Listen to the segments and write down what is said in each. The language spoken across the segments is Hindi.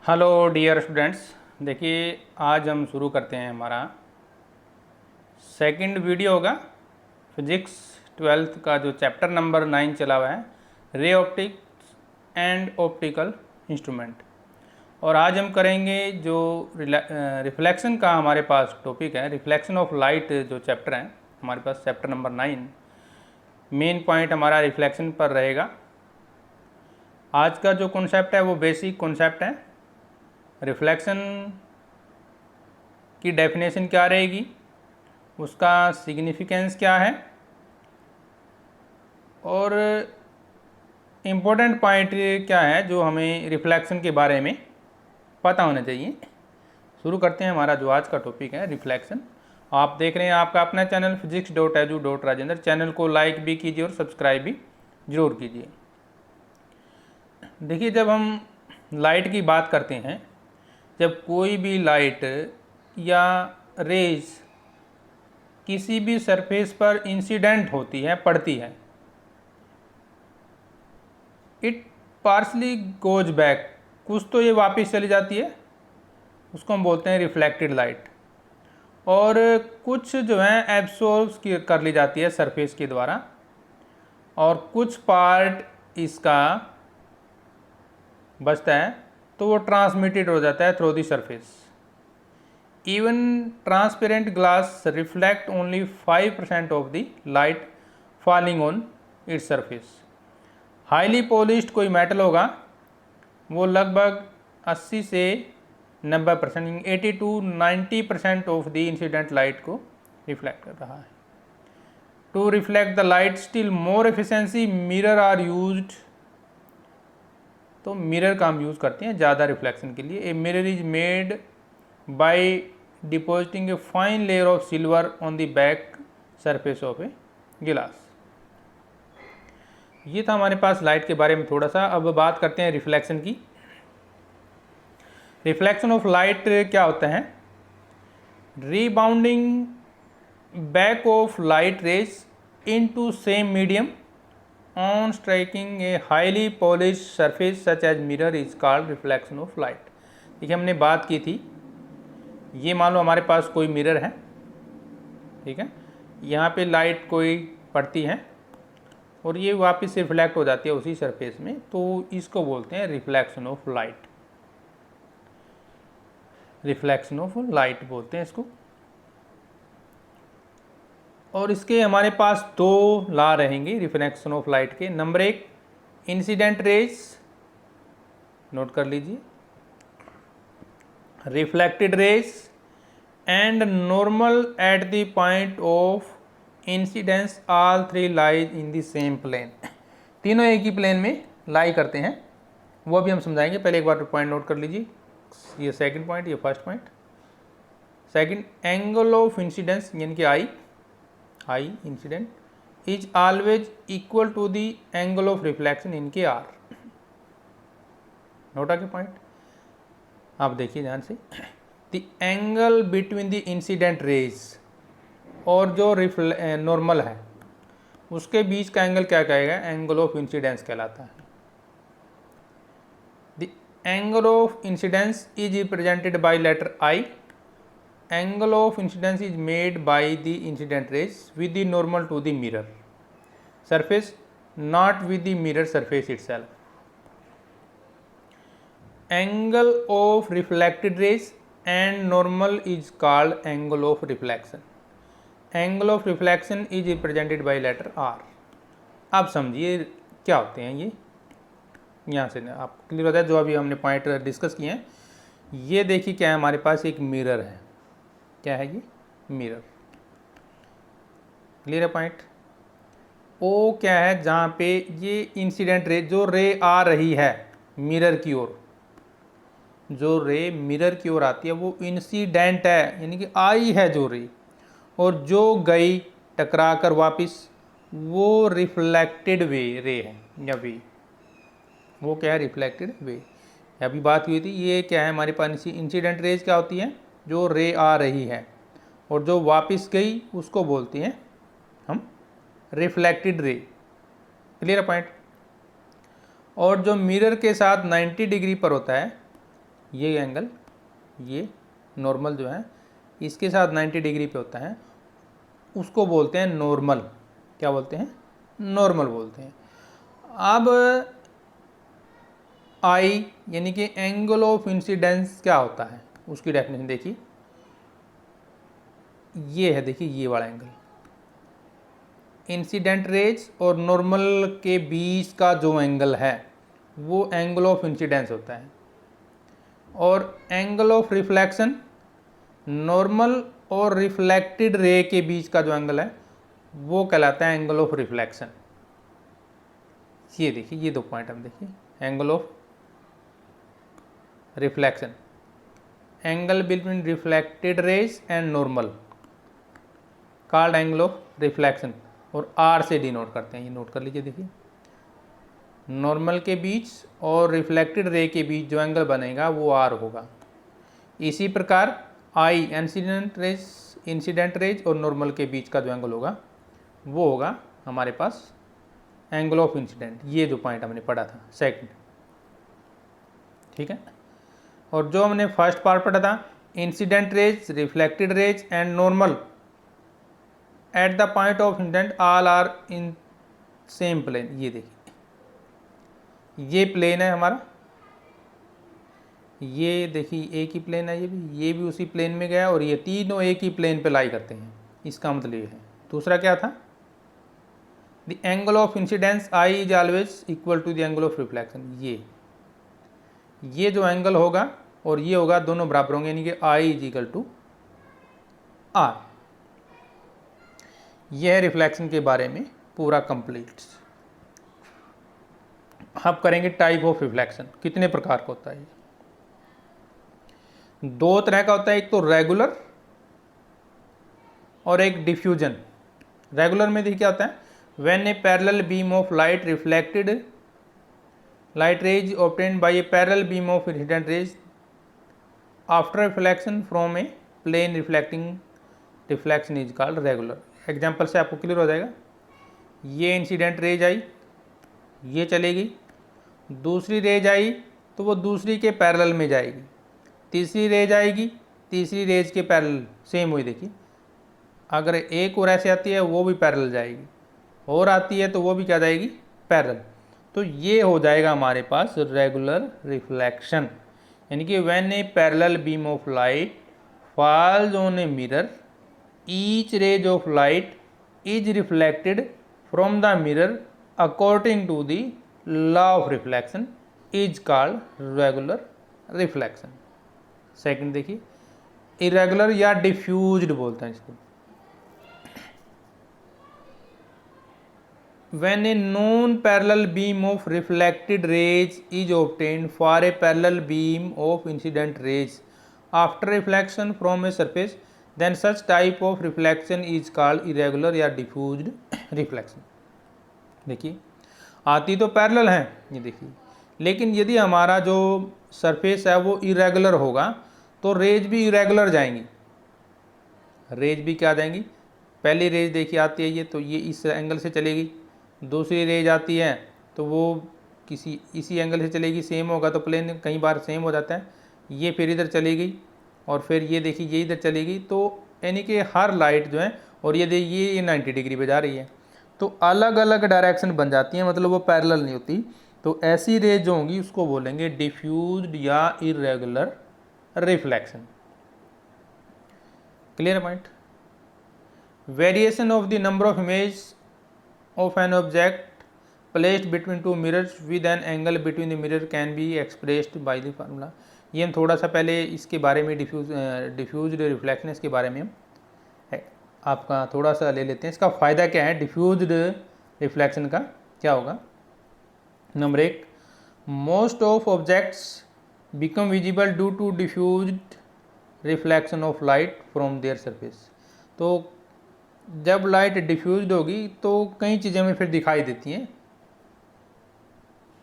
Hello dear students. देखिए, आज हम शुरू करते हैं हमारा सेकंड वीडियो होगा फिजिक्स 12th का जो चैप्टर नंबर 9 चला हुआ है, ray optics and optical instrument. और आज हम करेंगे जो रिफ्लेक्शन का हमारे पास टॉपिक है, रिफ्लेक्शन ऑफ लाइट जो चैप्टर है हमारे पास, चैप्टर नंबर 9। मेन पॉइंट हमारा रिफ्लेक्शन पर रहेगा। आज का जो कॉन्सेप्ट है वो बेसिक कॉन्सेप्ट है। रिफ्लेक्शन की डेफिनेशन क्या रहेगी, उसका सिग्निफिकेंस क्या है, और इम्पोर्टेंट पॉइंट क्या है जो हमें रिफ्लेक्शन के बारे में पता होना चाहिए। शुरू करते हैं। हमारा जो आज का टॉपिक है रिफ्लेक्शन। आप देख रहे हैं आपका अपना चैनल physics.edu.rajendra। चैनल को लाइक भी कीजिए और सब्सक्राइब भी ज़रूर कीजिए। देखिए, जब हम लाइट की बात करते हैं, जब कोई भी लाइट या रेज किसी भी सरफेस पर इंसिडेंट होती है, पड़ती है, इट पार्सली गोज बैक, कुछ तो ये वापस चली जाती है, उसको हम बोलते हैं रिफ्लेक्टेड लाइट। और कुछ जो है एब्सॉर्ब कर ली जाती है सरफेस के द्वारा, और कुछ पार्ट इसका बचता है तो वो ट्रांसमिटेड हो जाता है through the surface. Even transparent glass reflect only 5% of the light falling on its surface। Highly polished कोई मेटल होगा वो लगभग 80 से 90%, 80 to 90% of the incident light को रिफ्लेक्ट कर रहा है। To reflect the light still more efficiency mirror are used. तो मिरर का हम यूज़ करते हैं ज़्यादा रिफ्लेक्शन के लिए। A mirror is made by depositing a fine layer of silver on the back surface of a glass। ये था हमारे पास लाइट के बारे में थोड़ा सा। अब बात करते हैं रिफ्लेक्शन की। रिफ्लेक्शन ऑफ लाइट क्या होता है? Rebounding back of light rays into same medium on striking a highly polished surface such as mirror is called reflection of light. देखिए, हमने बात की थी, ये मान लो हमारे पास कोई मिरर है, ठीक है, यहाँ पे लाइट कोई पड़ती है और ये वापस रिफ्लेक्ट हो जाती है उसी सरफेस में, तो इसको बोलते हैं reflection of light. Reflection of light बोलते हैं इसको। और इसके हमारे पास दो लॉ रहेंगे रिफ्लेक्शन ऑफ लाइट के। नंबर 1, इंसिडेंट रेज, नोट कर लीजिए, reflected rays and normal at the point of incidence, all three lies in the same plane। तीनों एक ही प्लेन में लाई करते हैं, वो भी हम समझाएंगे। पहले एक बार पॉइंट नोट कर लीजिए, ये सेकंड पॉइंट, ये first point. Second, angle of incidence यानी कि i incident is always equal to the angle of reflection इनके आर। नोट आगे पॉइंट, आप देखिए ध्यान से। The angle between the incident rays और जो नॉर्मल है उसके बीच का एंगल क्या कहेगा? एंगल ऑफ इंसिडेंस कहलाता है। The angle of incidence is represented by letter I. Angle of incidence is made by the incident rays with the normal to the mirror surface, not with the mirror surface itself. Angle of reflected rays and normal is called angle of reflection। Angle of reflection is represented by letter R। आप समझिए क्या होते हैं ये, यहाँ से आपको क्लियर होता है जो अभी हमने पॉइंट डिस्कस किए हैं। ये देखिए क्या है, हमारे पास एक मिरर है। क्या है ये? मिरर। क्लियर है पॉइंट? ओ क्या है? जहाँ पे ये इंसिडेंट रे, जो रे आ रही है मिरर की ओर, जो रे मिरर की ओर आती है वो इंसिडेंट है, यानी कि आई है जो रे, और जो गई टकरा कर वापस वो रिफ्लेक्टेड रे है या वे। वो क्या है? रिफ्लेक्टेड वे। अभी बात हुई थी, ये क्या है हमारे पास? इंसिडेंट रेज क्या होती है? जो रे आ रही है और जो वापस गई उसको बोलते हैं हम रिफ्लेक्टेड रे। क्लियर है पॉइंट? और जो मिरर के साथ 90 डिग्री पर होता है ये एंगल, ये नॉर्मल जो है इसके साथ 90 डिग्री पे होता है, उसको बोलते हैं नॉर्मल। क्या बोलते हैं? नॉर्मल बोलते हैं। अब आई यानी कि एंगल ऑफ इंसिडेंस क्या होता है, उसकी डेफिनेशन देखिए। ये है, देखिए ये वाला एंगल, इंसिडेंट रेज और नॉर्मल के बीच का जो एंगल है वो एंगल ऑफ इंसिडेंस होता है। और एंगल ऑफ रिफ्लेक्शन, नॉर्मल और रिफ्लेक्टेड रे के बीच का जो एंगल है वो कहलाता है एंगल ऑफ रिफ्लेक्शन। ये देखिए, ये दो पॉइंट हम देखिए, angle of reflection, angle between reflected rays and normal called angle of reflection, और आर से डिनोट करते हैं। ये नोट कर लीजिए, देखिए नॉर्मल के बीच और रिफ्लेक्टेड रे के बीच जो एंगल बनेगा वो आर होगा। इसी प्रकार आई इंसिडेंट रेज और नॉर्मल के बीच का जो एंगल होगा वो होगा हमारे पास एंगल ऑफ इंसिडेंट। ये जो पॉइंट हमने पढ़ा था सेकंड, ठीक है। और जो हमने फर्स्ट पार्ट पढ़ा था, incident rays, reflected rays and normal at the point of incident all are in same plane. ये देखिए, ये प्लेन है हमारा, ये देखिए एक ही प्लेन है, ये भी उसी प्लेन में गया, और ये तीनों एक ही प्लेन पे लाई करते हैं। इसका मतलब ये है। दूसरा क्या था? The angle of incidence I is always equal to the angle of reflection. ये जो एंगल होगा और ये होगा, दोनों बराबर होंगे, यानी कि I is equal to are. यह है रिफ्लेक्शन के बारे में पूरा कंप्लीट। अब करेंगे टाइप ऑफ रिफ्लेक्शन, कितने प्रकार का होता है। दो तरह का होता है, एक तो रेगुलर और एक डिफ्यूजन। रेगुलर में देखिए क्या होता है, when a parallel beam of light reflected light rays obtained by a parallel beam of incident rays after reflection from a plane reflection is called regular. Example से आपको क्लियर हो जाएगा। ये इंसिडेंट रेज आई, ये चलेगी, दूसरी रेज आई तो वो दूसरी के पैरेलल में जाएगी, तीसरी रेज आएगी, तीसरी रेज के पैरेलल, सेम हुई देखिए। अगर एक और ऐसे आती है वो भी पैरेलल जाएगी, और आती है तो वो भी क्या जाएगी, पैरेलल। तो ये हो जाएगा हमारे पास रेगुलर रिफ्लेक्शन। यानी कि when a parallel beam of light falls on a mirror, each rays of light is reflected from the mirror according to the law of reflection is called regular reflection. Second देखिए, इरेगुलर या डिफ्यूज्ड बोलते हैं इसको। When a non-parallel beam of reflected rays is obtained for a parallel beam of incident rays after reflection from a surface, then such type of reflection is called irregular या diffused reflection। देखिए, आती तो पैरेलल है, ये देखिए, लेकिन यदि हमारा जो सरफेस है वो इरेगुलर होगा तो रेज भी इरेगुलर जाएंगी। रेज भी क्या जाएंगी, पहली रेज देखिए आती है ये, तो ये इस एंगल से चलेगी, दूसरी रेज आती है तो वो इसी एंगल से चलेगी, सेम होगा तो प्लेन कई बार सेम हो जाता है। ये फिर इधर चलेगी, और फिर ये देखिए ये इधर चलेगी। तो यानी कि हर लाइट जो है, और ये देखिए ये 90 डिग्री पे जा रही है, तो अलग अलग डायरेक्शन बन जाती है, मतलब वो पैरेलल नहीं होती। तो ऐसी रेज जो होंगी उसको बोलेंगे डिफ्यूज्ड या irregular reflection. Clear point. Variation of the number of image of an object placed between two mirrors with an angle between the mirror can be expressed by the formula। ये हम थोड़ा सा पहले इसके बारे में डिफ्यूज्ड रिफ्लेक्शन, इसके बारे में हम आपका थोड़ा सा ले लेते हैं। इसका फ़ायदा क्या है डिफ्यूज्ड रिफ्लेक्शन का, क्या होगा। नंबर एक, most of objects become visible due to diffused reflection of light from their surface. तो जब लाइट डिफ्यूज्ड होगी तो कई चीज़ें हमें फिर दिखाई देती हैं।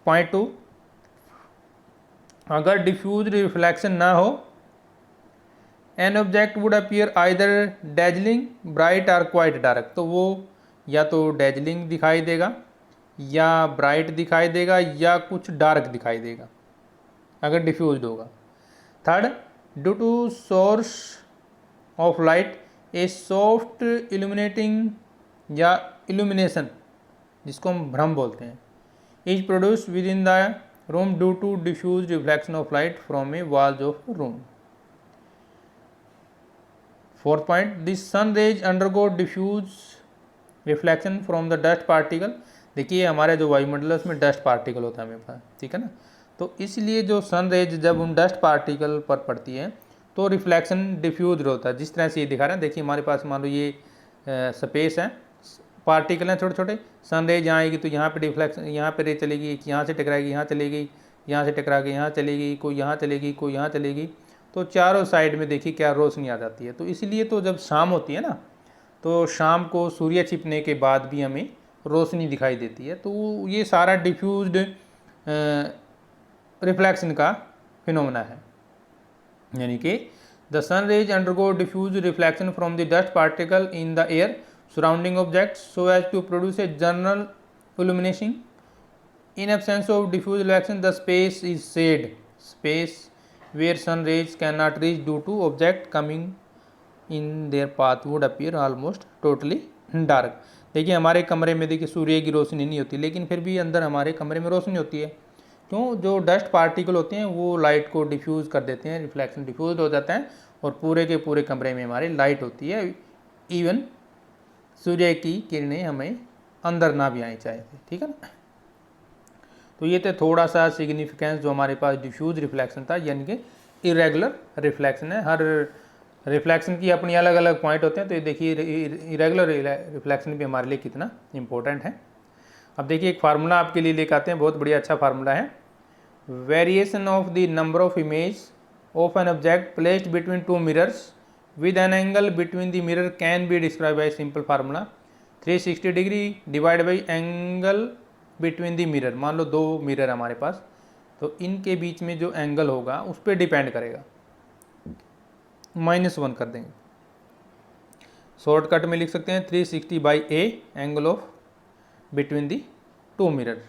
पॉइंट टू, अगर डिफ्यूज्ड रिफ्लेक्शन ना हो, an object would appear either dazzling bright और क्वाइट डार्क। तो वो या तो डेजलिंग दिखाई देगा, या ब्राइट दिखाई देगा, या कुछ डार्क दिखाई देगा अगर डिफ्यूज्ड होगा। Third, due to source of light a soft illuminating या इल्यूमिनेशन, जिसको हम भ्रम बोलते हैं, is produce within the room due to diffuse reflection of light from a walls of room. Fourth point, the sun rays undergo diffuse reflection from the dust particle. देखिए हमारे जो वायुमंडल है उसमें डस्ट पार्टिकल होता है हमें पास, ठीक है ना, तो इसलिए जो सन रेज जब उन डस्ट पार्टिकल पर पड़ती है तो रिफ्लेक्शन डिफ्यूज होता है। जिस तरह से ये दिखा रहे हैं, देखिए हमारे पास मान लो ये स्पेस है, पार्टिकल हैं छोटे छोटे, सन रेज यहाँ आएगी तो यहाँ पे रिफ्लेक्शन, यहाँ पे रे चलेगी, यहाँ से टकराएगी, यहाँ चलेगी, यहाँ से टकरा के यहाँ चलेगी, कोई यहाँ चलेगी, कोई यहाँ चलेगी, तो चारों साइड में देखिए क्या रोशनी आ जाती है। तो इसलिए तो जब शाम होती है ना, तो शाम को सूर्य छिपने के बाद भी हमें रोशनी दिखाई देती है। तो ये सारा डिफ्यूज्ड रिफ्लेक्शन का फिनोमेना है, यानी कि the sun rays undergo diffuse reflection from the dust particle in the air surrounding objects so as to produce a general illumination. In absence of diffuse reflection, the space is shade, space where sun rays cannot reach due to object coming in their path would appear almost totally dark. देखिए हमारे कमरे में देखिए सूर्य की रोशनी नहीं होती, लेकिन फिर भी अंदर हमारे कमरे में रोशनी होती है। क्यों? जो डस्ट पार्टिकल होते हैं वो लाइट को डिफ्यूज़ कर देते हैं, रिफ्लेक्शन डिफ्यूज हो जाता है और पूरे के पूरे कमरे में हमारे लाइट होती है, इवन सूर्य की किरणें हमें अंदर ना भी आनी चाहिए, ठीक है ना। तो ये तो थोड़ा सा सिग्निफिकेंस जो हमारे पास डिफ्यूज रिफ्लेक्शन था, यानी कि इरेगुलर रिफ्लेक्शन है। हर रिफ्लेक्शन की अपनी अलग अलग पॉइंट होते हैं, तो ये देखिए इरेगुलर रिफ्लेक्शन भी हमारे लिए कितना इंपॉर्टेंट है। अब देखिए एक फार्मूला आपके लिए लेकर आते हैं, बहुत बढ़िया अच्छा फार्मूला है। Variation of the number of image of an object placed between two mirrors with an angle between the mirror can be described by simple formula 360 degree divide by angle between the mirror. मान लो दो मिरर हमारे पास, तो इनके बीच में जो एंगल होगा उस पर डिपेंड करेगा, -1 कर देंगे। शॉर्टकट में लिख सकते हैं 360 by A angle of between the two mirror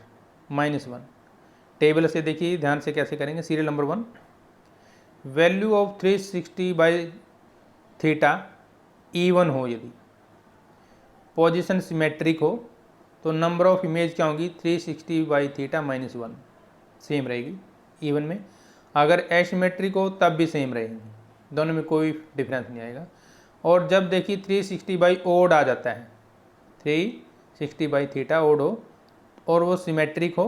-1। Table से देखिए ध्यान से कैसे करेंगे। Serial number 1, value of 360 by theta even हो, यदि पोजीशन सिमेट्रिक हो तो नंबर ऑफ इमेज क्या होगी 360 बाई थीटा -1 सेम रहेगी इवन में। अगर एसिमेट्रिक हो तब भी सेम रहेगी, दोनों में कोई डिफरेंस नहीं आएगा। और जब देखिए 360 बाई ओड आ जाता है, 360 बाई थीटा ओड हो और वो सिमेट्रिक हो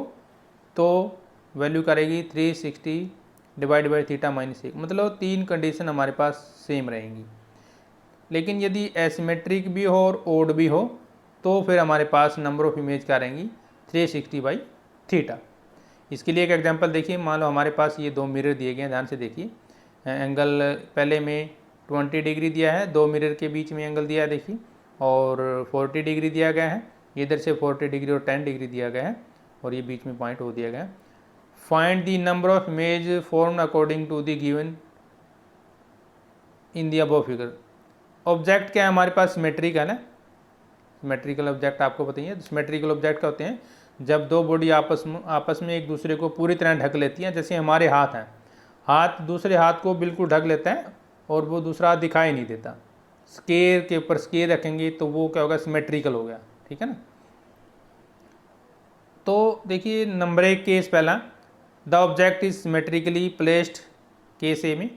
तो वैल्यू करेगी 360 डिवाइड बाई थीटा -1, मतलब 3 कंडीशन हमारे पास सेम रहेंगी। लेकिन यदि एसिमेट्रिक भी हो और ओड भी हो तो फिर हमारे पास नंबर ऑफ इमेज क्या रहेंगी 360 बाई थीटा। इसके लिए एक एग्जांपल देखिए, मान लो हमारे पास ये दो मिरर दिए गए हैं, ध्यान से देखिए। एंगल पहले में 20 डिग्री दिया है, दो मिरर के बीच में एंगल दिया है देखिए, और 40 डिग्री दिया गया है, इधर से 40 डिग्री और 10 डिग्री दिया गया है, और ये बीच में पॉइंट हो दिया गया है। Find the number of image form according to the given in the above figure. Object क्या है हमारे पास सिमेट्रिकल है, सिमेट्रिकल ऑब्जेक्ट आपको बताइए। सिमेट्रिकल ऑब्जेक्ट क्या होते हैं जब दो बॉडी आपस में एक दूसरे को पूरी तरह ढक लेती हैं। जैसे हमारे हाथ हैं, हाथ दूसरे हाथ को बिल्कुल ढक लेता है और वो दूसरा हाथ दिखाई नहीं देता। स्केयर के ऊपर स्केयर रखेंगे तो वो क्या होगा सिमेट्रिकल हो गया, ठीक है ना। तो देखिए नंबर 1 केस पहला, the object is symmetrically placed, case a में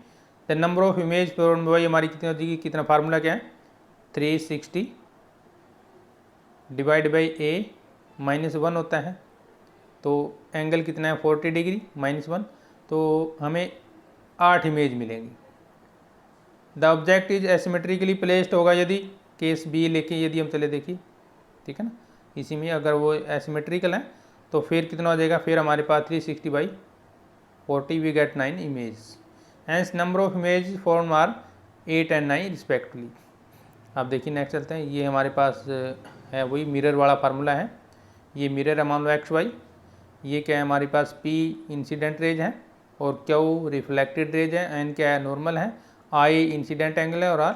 the number of image formed by हमारी कितनी हो जाएगी, कितना फार्मूला क्या है 360 डिवाइड बाई ए -1 होता है, तो एंगल कितना है 40 डिग्री -1, तो हमें 8 इमेज मिलेंगी। द ऑब्जेक्ट इज एसिमेट्रिकली प्लेस्ड होगा यदि, केस बी लेके यदि हम चले देखिए, ठीक है ना। इसी में अगर वो एसिमेट्रिकल है तो फिर कितना हो जाएगा, फिर हमारे पास 360 by 40 we get 9 image. Hence number of image form are 8 और 9 रिस्पेक्टिवली। अब देखिए नेक्स्ट चलते हैं। ये हमारे पास है वही मिरर वाला फार्मूला है। ये मिरर है मान लो XY, ये क्या है हमारे पास P इंसिडेंट रेज है और Q रिफ्लेक्टेड रेज है, N क्या है नॉर्मल है, I इंसिडेंट एंगल है और R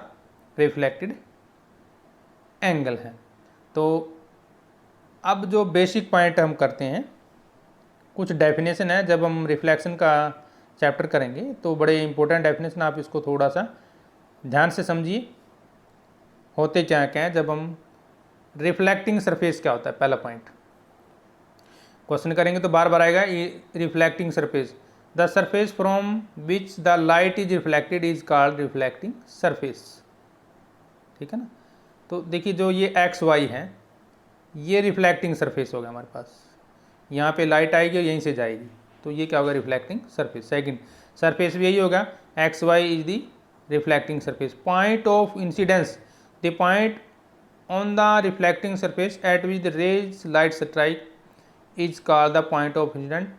रिफ्लेक्टेड एंगल है। तो अब जो बेसिक पॉइंट हम करते हैं, कुछ डेफिनेशन है जब हम रिफ्लेक्शन का चैप्टर करेंगे, तो बड़े इंपॉर्टेंट डेफिनेशन, आप इसको थोड़ा सा ध्यान से समझिए। होते क्या क्या है, जब हम रिफ्लेक्टिंग सरफेस क्या होता है, पहला पॉइंट क्वेश्चन करेंगे तो बार बार आएगा reflecting surface. The surface from which the light is reflected is called reflecting surface. ठीक है ना। तो देखिए जो ये एक्स वाई है, ये रिफ्लेक्टिंग सरफेस होगा हमारे पास, यहाँ पे लाइट आएगी और यहीं से जाएगी, तो ये क्या होगा, रिफ्लेक्टिंग सरफेस। सेकंड सरफेस भी यही होगा, X Y is the reflecting surface. Point of incidence, the point on the reflecting surface at which the rays light strike is called the point of incident.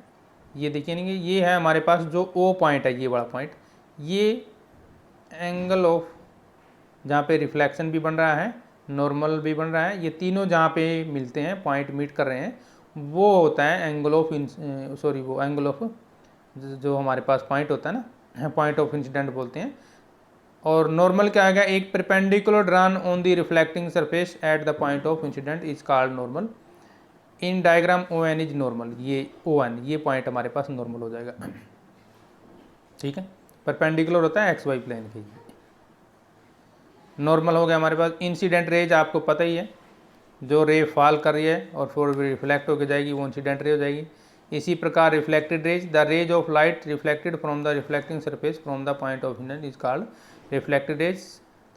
ये देखिए नहीं, ये है हमारे पास जो ओ पॉइंट है, ये बड़ा पॉइंट, ये एंगल ऑफ जहाँ पे रिफ्लेक्शन भी बन रहा है, नॉर्मल भी बन रहा है, ये तीनों जहाँ पे मिलते हैं, पॉइंट मीट कर रहे हैं, वो होता है एंगल ऑफ वो एंगल ऑफ जो हमारे पास पॉइंट होता है ना, पॉइंट ऑफ इंसिडेंट बोलते हैं। और नॉर्मल क्या आएगा, एक perpendicular drawn on the reflecting surface at the point of incident is called normal. In diagram O N is normal, ये ओ एन, ये पॉइंट हमारे पास नॉर्मल हो जाएगा। ठीक है, परपेंडिकुलर होता है एक्स वाई प्लेन के। नॉर्मल हो गया हमारे पास। इंसिडेंट रेज आपको पता ही है, जो रे फॉल कर रही है और फिर रिफ्लेक्ट होकर जाएगी, वो इंसिडेंट रे हो जाएगी। इसी प्रकार reflected rays, the rays of light reflected from the reflecting surface from the point of incident is called reflected rays.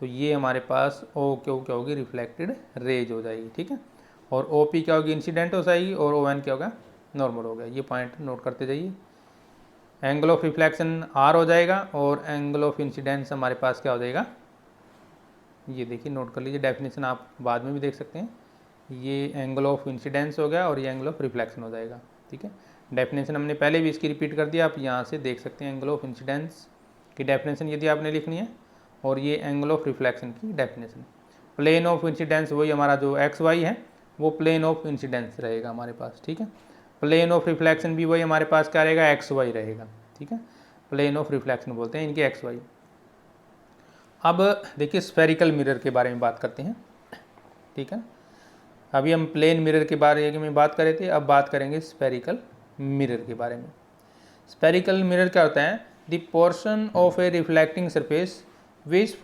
तो ये हमारे पास ओ क्यू क्या होगी, रिफ्लेक्टेड रेज हो जाएगी। ठीक है, और ओ पी क्या होगी, इंसिडेंट हो जाएगी, और ओ एन क्या होगा, नॉर्मल होगा। ये पॉइंट नोट करते जाइए। एंगल ऑफ रिफ्लेक्शन आर हो जाएगा, और एंगल ऑफ इंसिडेंस हमारे पास क्या हो जाएगा, ये देखिए नोट कर लीजिए। डेफिनेशन आप बाद में भी देख सकते हैं। ये एंगल ऑफ इंसिडेंस हो गया और ये एंगल ऑफ रिफ्लेक्शन हो जाएगा। ठीक है, डेफिनेशन हमने पहले भी इसकी रिपीट कर दिया, आप यहाँ से देख सकते हैं। एंगल ऑफ इंसिडेंस की डेफिनेशन यदि आपने लिखनी है, और ये एंगल ऑफ रिफ्लेक्शन की डेफिनेशन। प्लेन ऑफ इंसिडेंस वही हमारा जो एक्स वाई है, वो प्लेन ऑफ इंसिडेंस रहेगा हमारे पास। ठीक है, प्लेन ऑफ रिफ्लेक्शन भी वही हमारे पास क्या रहेगा, एक्स वाई रहेगा। ठीक है, प्लेन ऑफ रिफ्लेक्शन बोलते हैं इनके, एक्स वाई। अब देखिए स्फेरिकल मिरर के बारे में बात करते हैं। ठीक है, अभी हम प्लेन मिरर के बारे में बात कर रहे थे, अब बात करेंगे स्फेरिकल मिरर के बारे में। स्फेरिकल मिरर क्या होता है, the portion of a reflecting surface which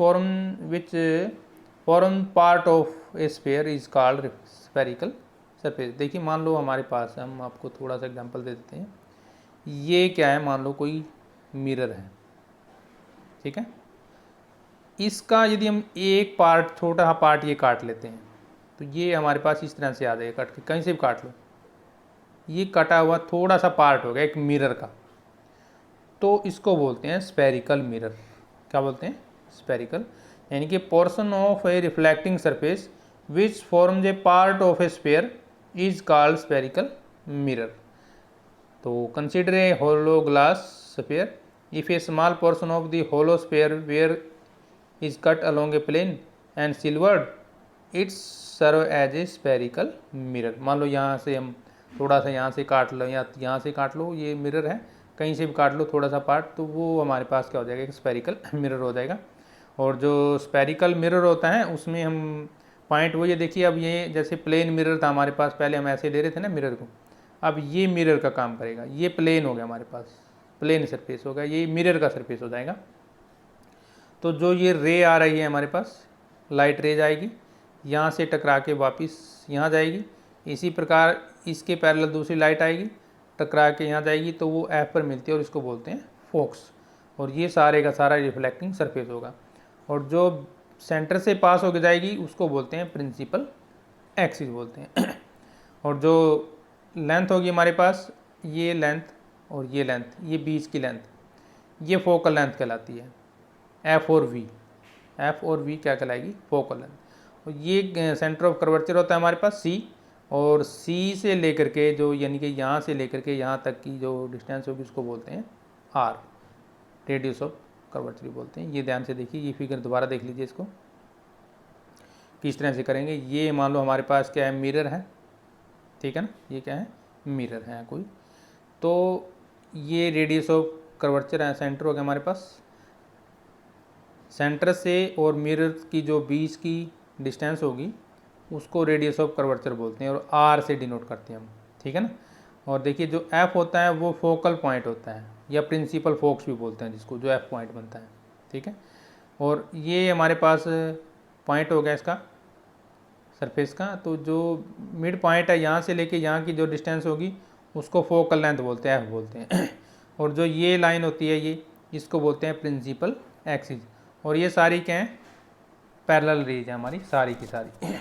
form part of a sphere is called spherical surface. देखिए मान लो हमारे पास, हम आपको थोड़ा सा एग्जांपल दे देते हैं। ये क्या है, मान लो कोई मिरर है। ठीक है, इसका यदि हम एक पार्ट, छोटा सा पार्ट ये काट लेते हैं, तो ये हमारे पास इस तरह से आ जाएगा, कट के कहीं से भी काट लो, ये कटा हुआ थोड़ा सा पार्ट हो गया एक मिरर का, तो इसको बोलते हैं स्फेरिकल मिरर। क्या बोलते हैं, स्फेरिकल, यानी कि portion of a reflecting surface which forms a part of a sphere is called spherical mirror. तो consider a hollow glass sphere, if a small portion of the hollow sphere where is cut along a plane and silvered, it serve as a spherical mirror। मान लो यहाँ से हम थोड़ा सा यहाँ से काट लो, या यहाँ से काट लो, ये मिरर है, कहीं से भी काट लो थोड़ा सा पार्ट, तो वो हमारे पास क्या हो जाएगा, एक स्फेरिकल मिरर हो जाएगा। और जो स्फेरिकल मिरर होता है उसमें हम पॉइंट वो ये देखिए, अब ये जैसे प्लेन मिरर था हमारे पास, पहले हम ऐसे ले रहे थे ना मिरर को, अब ये मिरर का काम करेगा। ये प्लेन हो गया हमारे पास, प्लेन सरफेस होगा, ये मिरर का सरफेस हो जाएगा। तो जो ये रे आ रही है हमारे पास, लाइट रे जाएगी, यहाँ से टकरा के वापस यहाँ जाएगी। इसी प्रकार इसके पैरेलल दूसरी लाइट आएगी, टकरा के यहाँ जाएगी, तो वो एफ पर मिलती है और इसको बोलते हैं फोकस। और ये सारे का सारा रिफ्लेक्टिंग सरफेस होगा। और जो सेंटर से पास होकर जाएगी उसको बोलते हैं प्रिंसिपल एक्सिस बोलते हैं। और जो लेंथ होगी हमारे पास, ये लेंथ और ये लेंथ, ये बीच की लेंथ, ये फोकल लेंथ कहलाती है। एफ और वी क्या कहलाएगी, फोकल लेंथ। और ये सेंटर ऑफ कर्वेचर होता है हमारे पास सी, और सी से लेकर के जो, यानी कि यहाँ से लेकर के यहाँ तक की जो डिस्टेंस होगी उसको बोलते हैं आर, रेडियस ऑफ कर्वेचर बोलते हैं। ये ध्यान से देखिए, ये फिगर दोबारा देख लीजिए, इसको किस तरह से करेंगे। ये मान लो हमारे पास क्या है, मिरर है। ठीक है ना, ये क्या है, मिरर है कोई, तो ये रेडियस ऑफ कर्वेचर है, सेंटर हो गया हमारे पास। सेंटर से और मिरर की जो बीच की डिस्टेंस होगी उसको रेडियस ऑफ कर्वेचर बोलते हैं, और आर से डिनोट करते हैं हम। ठीक है ना। और देखिए जो एफ होता है वो फोकल पॉइंट होता है, या प्रिंसिपल फोकस भी बोलते हैं जिसको, जो एफ पॉइंट बनता है, ठीक है। और ये हमारे पास पॉइंट हो गया इसका सरफेस का। तो जो मिड पॉइंट है यहाँ से लेके यहाँ की जो डिस्टेंस होगी उसको फोकल लेंथ बोलते हैं, एफ बोलते हैं। और जो ये लाइन होती है ये, इसको बोलते हैं प्रिंसिपल एक्सिस। और ये सारी क्या है, पैरेलल रेज है हमारी सारी की सारी।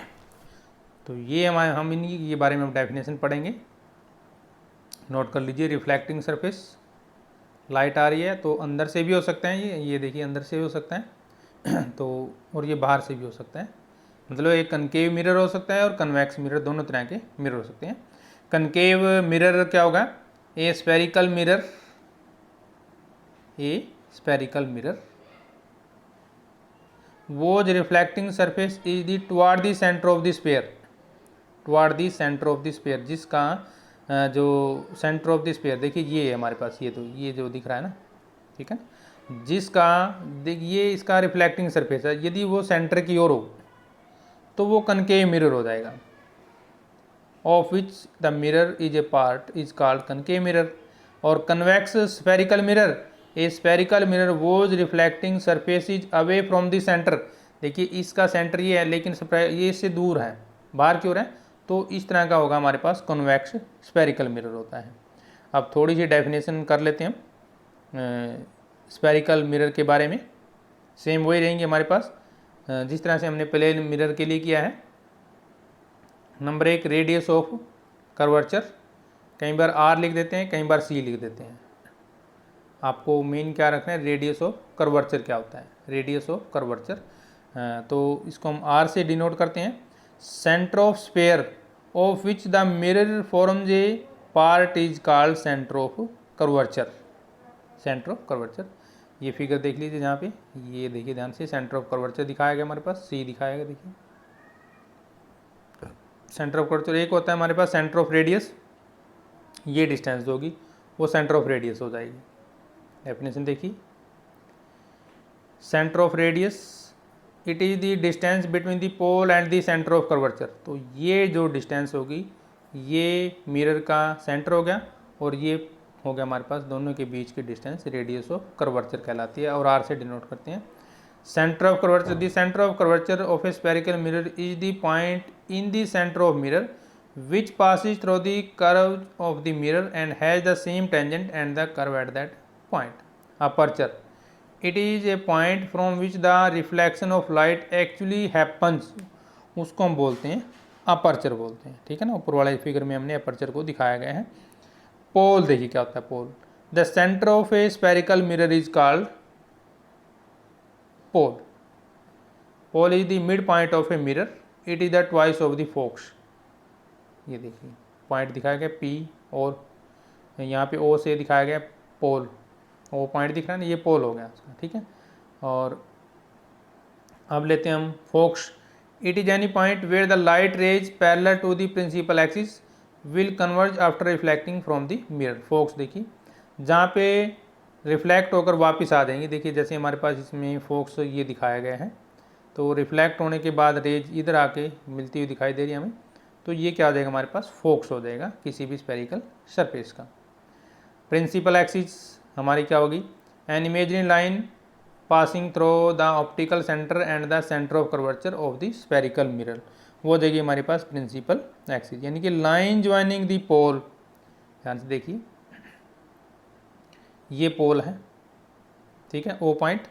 तो ये हम इनकी ये बारे में डेफिनेशन पढ़ेंगे, नोट कर लीजिए। रिफ्लेक्टिंग सरफेस, लाइट आ रही है तो अंदर से भी हो सकता है, ये देखिए अंदर से भी हो सकता है तो और ये बाहर से भी हो सकता है। मतलब एक कनकेव मिरर हो सकता है और कन्वेक्स मिरर, दोनों तरह के मिरर हो सकते हैं। कनकेव मिरर क्या होगा, a spherical mirror, a spherical mirror whose reflecting surface is the toward the centre of the sphere, toward the centre of the sphere, जिसका जो सेंटर ऑफ द स्फीयर देखिए ये है हमारे पास, ये तो ये जो दिख रहा है ना, ठीक है, जिसका ये इसका रिफ्लेक्टिंग सरफेस है, यदि वो सेंटर की ओर हो तो वो कनकेव मिरर हो जाएगा। Of which the mirror is a part is called concave mirror. और convex spherical mirror, a spherical mirror whose reflecting surface is away from the centre. देखिए इसका सेंटर ये है लेकिन ये इससे दूर है, बाहर की ओर है, तो इस तरह का होगा हमारे पास कन्वेक्स स्फेरिकल मिरर होता है। अब थोड़ी सी डेफिनेशन कर लेते हैं हम स्फेरिकल मिरर के बारे में। सेम वही रहेंगे हमारे पास जिस तरह से हमने प्लेन मिरर के लिए किया है। नंबर 1 रेडियस ऑफ कर्वेचर, कई बार आर लिख देते हैं, कई बार सी लिख देते हैं। आपको मेन क्या रखना है, रेडियस ऑफ कर्वेचर क्या होता है, रेडियस ऑफ कर्वेचर। तो इसको हम आर से डिनोट करते हैं। Centre of sphere of which the mirror forms a part is called centre of curvature, centre of curvature. ये फिगर देख लीजिए जहाँ पे, ये देखिए ध्यान से, सेंटर ऑफ कर्वेचर दिखाया गया हमारे पास, सी दिखाया गया, देखिए सेंटर ऑफ कर्वेचर। एक होता है हमारे पास सेंटर ऑफ रेडियस, ये डिस्टेंस जो होगी वो सेंटर ऑफ रेडियस हो जाएगी। डेफिनेशन देखिए, centre of radius it is the distance between the pole and the centre of curvature. तो ये जो डिस्टेंस होगी ये मिरर का सेंटर हो गया और ये हो गया हमारे पास दोनों के बीच की डिस्टेंस, रेडियस ऑफ कर्वेचर कहलाती है और आर से डिनोट करते हैं। Centre of curvature, the centre of curvature of a spherical mirror is the point in the centre of mirror which passes through the curve of the mirror and has the same tangent and the curve at that point. Aperture, it is a point from which the reflection of light actually happens, उसको हम बोलते हैं अपर्चर बोलते हैं, ठीक है ना। ऊपर वाले फिगर में हमने अपर्चर को दिखाया गया है। पोल देखिए क्या होता है pole, the centre of a spherical mirror is called pole. Pole is the mid point of a mirror, it is the twice of the focus. ये देखिए पॉइंट दिखाया गया पी और यहाँ पे ओ से दिखाया गया पोल, ओ पॉइंट दिख रहा है ना, ये पोल हो गया उसका, ठीक है। और अब लेते हैं हम focus, it is any point where the light rays parallel to the principal axis will converge after reflecting from the mirror. Focus देखिए जहाँ पे रिफ्लेक्ट होकर वापस आ जाएंगे, देखिए जैसे हमारे पास इसमें फोकस ये दिखाया गया है, तो रिफ्लेक्ट होने के बाद रेज इधर आके मिलती हुई दिखाई दे रही है हमें, तो ये क्या हो जाएगा हमारे पास, फोकस हो जाएगा किसी भी स्फेरिकल सरफेस का। प्रिंसिपल एक्सिस हमारी क्या होगी, an imaginary line passing through the optical centre and the centre of curvature of the spherical mirror, वो हो जाएगी हमारे पास प्रिंसिपल एक्सिस, यानी कि लाइन ज्वाइनिंग द पोल। ध्यान से देखिए ये पोल है, ठीक है, O point,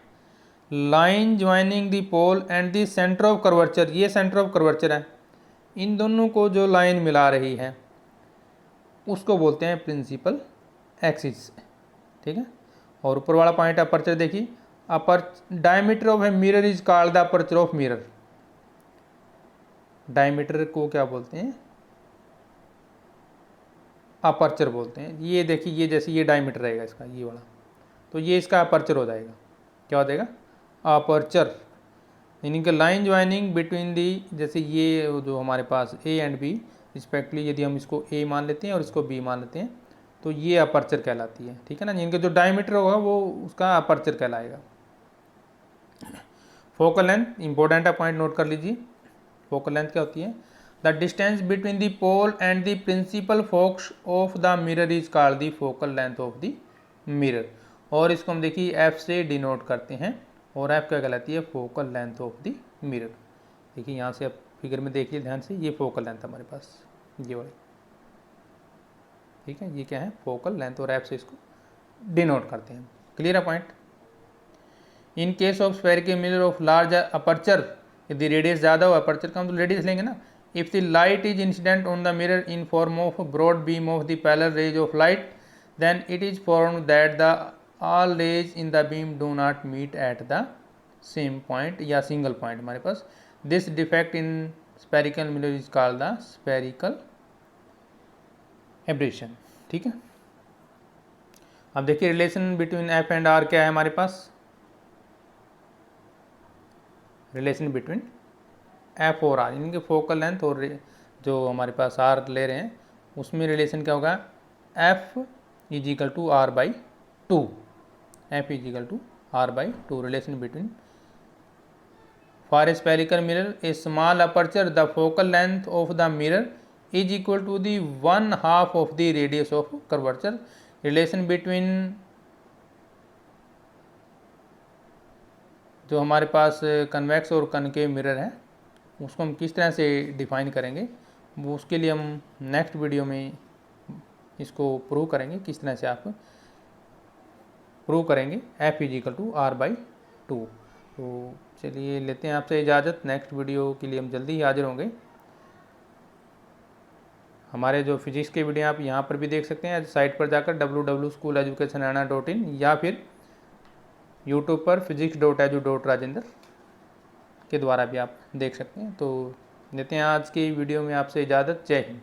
line joining the pole and the centre of curvature, ये सेंटर ऑफ कर्वेचर है, इन दोनों को जो लाइन मिला रही है उसको बोलते हैं प्रिंसिपल एक्सिस, ठीक है। और ऊपर वाला पॉइंट अपर्चर देखिए, upper diameter of a mirror is called the aperture of mirror. Diameter को क्या बोलते हैं, अपर्चर बोलते हैं। ये देखिए ये जैसे ये डायमीटर रहेगा इसका, ये वाला, तो ये इसका अपर्चर हो जाएगा, क्या हो जाएगा, अपर्चर, यानी कि लाइन ज्वाइनिंग बिटवीन दी, जैसे ये जो हमारे पास ए एंड बी रिस्पेक्टली, यदि हम इसको ए मान लेते हैं और इसको बी मान लेते हैं तो ये अपर्चर कहलाती है, ठीक है ना। जिनका जो डायमीटर होगा वो उसका अपर्चर कहलाएगा। फोकल लेंथ इंपॉर्टेंट है, पॉइंट नोट कर लीजिए। फोकल लेंथ क्या होती है, the distance between the pole and the principal focus of the mirror is called the focal length of the mirror, और इसको हम देखिए एफ से डिनोट करते हैं, और एफ क्या कहलाती है, focal length of the mirror. देखिए यहाँ से आप फिगर में देखिए ध्यान से, ये फोकल लेंथ हमारे पास ये वाली, ठीक है, ये क्या है, फोकल लेंथ, और एफ से इसको डिनोट करते हैं। क्लियर है point. In case of spherical mirror of large aperture, यदि रेडियस ज़्यादा हो, अपर्चर का हम तो रेडियस लेंगे ना, if the light is incident on the mirror in form of broad beam of the parallel rays of light, then it is formed that the all rays in the beam do not meet at the same point या single point हमारे पास। this defect in spherical mirror is called the spherical aberration। ठीक है, अब देखिए relation between F and R क्या है हमारे पास, रिलेशन बिटवीन एफ और आर, इनके फोकल लेंथ और जो हमारे पास आर ले रहे हैं उसमें रिलेशन क्या होगा, F is equal to R by two, F is equal to R by two. Relation between for a spherical mirror a small aperture the focal length of the mirror is equal to the 1/2 of the radius of curvature. Relation between जो हमारे पास कन्वेक्स और कनकेव मिरर है उसको हम किस तरह से डिफाइन करेंगे, वो उसके लिए हम नेक्स्ट वीडियो में इसको प्रूव करेंगे, किस तरह से आप प्रूव करेंगे F is equal to R by two. तो चलिए लेते हैं आपसे इजाज़त, नेक्स्ट वीडियो के लिए हम जल्दी ही हाजिर होंगे। हमारे जो फिजिक्स के वीडियो आप यहाँ पर भी देख सकते हैं, साइट पर जाकर www.schooloeducationhariana.in या फिर यूट्यूब पर physics.edu.rajendra के द्वारा भी आप देख सकते हैं। तो लेते हैं आज की वीडियो में आपसे इजाज़त, जय हिंद।